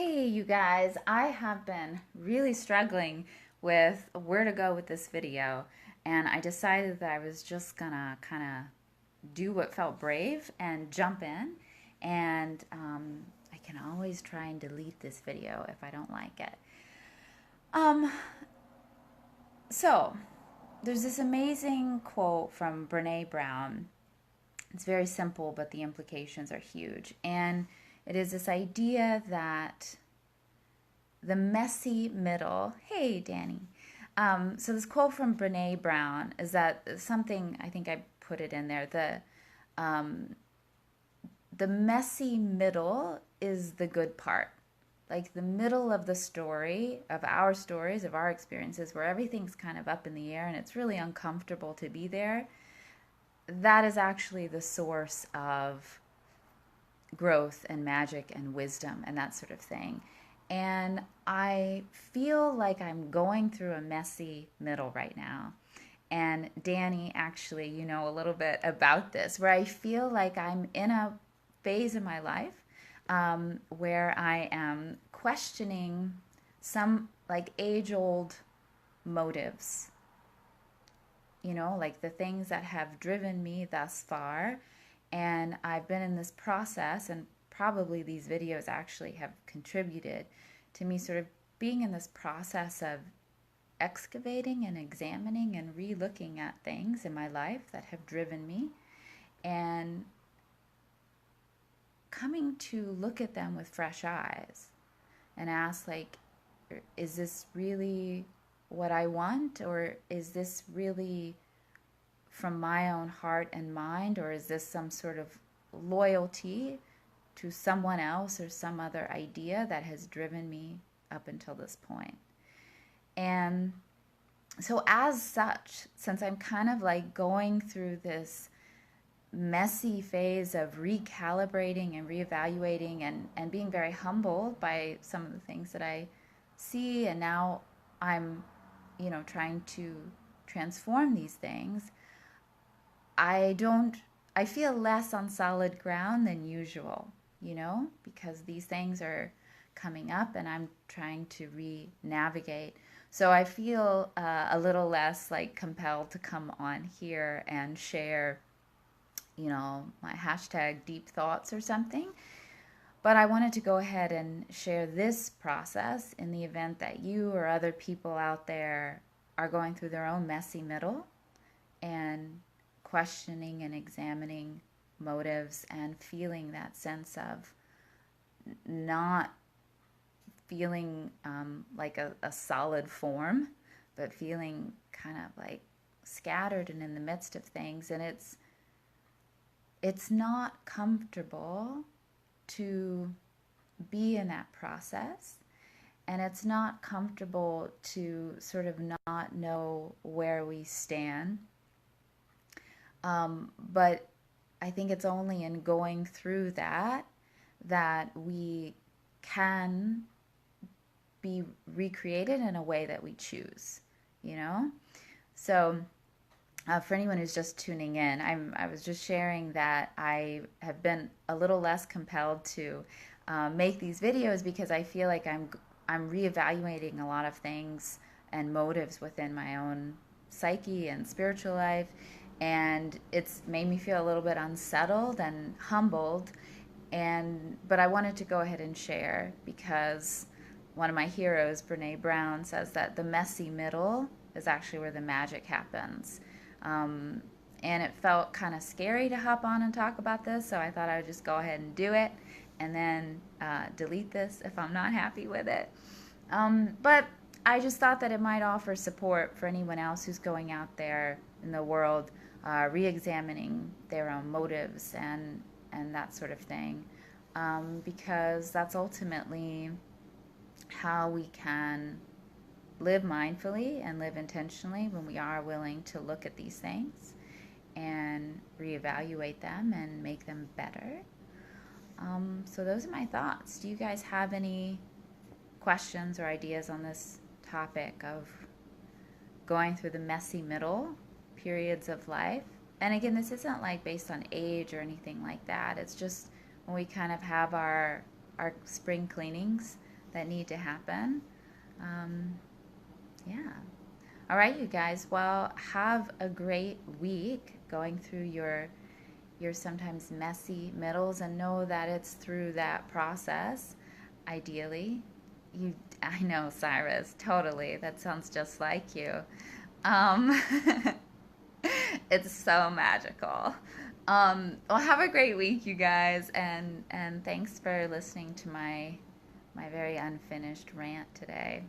Hey, you guys, I have been really struggling with where to go with this video, and I decided that I was just gonna kind of do what felt brave and jump in. And I can always try and delete this video if I don't like it. Um, so, there's this amazing quote from Brene Brown. It's very simple, but the implications are huge. And it is this idea that the messy middle. Hey, Danny. So this quote from Brene Brown is that something, I think I put it in there. The messy middle is the good part. Like the middle of the story, of our stories, of our experiences, where everything's kind of up in the air and it's really uncomfortable to be there. That is actually the source of growth and magic and wisdom and that sort of thing. And I feel like I'm going through a messy middle right now. And Danny, actually, you know a little bit about this, where I feel like I'm in a phase in my life where I am questioning some like age old motives, like the things that have driven me thus far. And I've been in this process, and probably these videos actually have contributed to me sort of being in this process of excavating and examining and re-looking at things in my life that have driven me and coming to look at them with fresh eyes and ask, like, is this really what I want, or is this really from my own heart and mind, or is this some sort of loyalty to someone else or some other idea that has driven me up until this point? And so, as such, since I'm kind of like going through this messy phase of recalibrating and reevaluating and being very humbled by some of the things that I see, and now I'm, trying to transform these things, I don't, I feel less on solid ground than usual, because these things are coming up and I'm trying to re-navigate. So I feel a little less like compelled to come on here and share, my hashtag deep thoughts or something. But I wanted to go ahead and share this process in the event that you or other people out there are going through their own messy middle and questioning and examining motives and feeling that sense of not feeling like a solid form, but feeling kind of like scattered and in the midst of things. And it's not comfortable to be in that process. And it's not comfortable to sort of not know where we stand. But I think it's only in going through that we can be recreated in a way that we choose, you know? So for anyone who's just tuning in, I was just sharing that I have been a little less compelled to make these videos because I feel like I'm reevaluating a lot of things and motives within my own psyche and spiritual life, and it's made me feel a little bit unsettled and humbled. But I wanted to go ahead and share because one of my heroes, Brene Brown, says that the messy middle is actually where the magic happens. Um, and it felt kind of scary to hop on and talk about this, so I thought I would just go ahead and do it and then delete this if I'm not happy with it. But I just thought that it might offer support for anyone else who's going out there in the world re-examining their own motives and that sort of thing, because that's ultimately how we can live mindfully and live intentionally when we are willing to look at these things and reevaluate them and make them better. So those are my thoughts. Do you guys have any questions or ideas on this topic of going through the messy middle periods of life? And again, this isn't like based on age or anything like that. It's just when we kind of have our spring cleanings that need to happen. Yeah. All right, you guys. Well, have a great week going through your sometimes messy middles, and know that it's through that process. Ideally, you. I know, Cyrus. Totally. That sounds just like you. Um, it's so magical. Well, have a great week, you guys, and thanks for listening to my very unfinished rant today.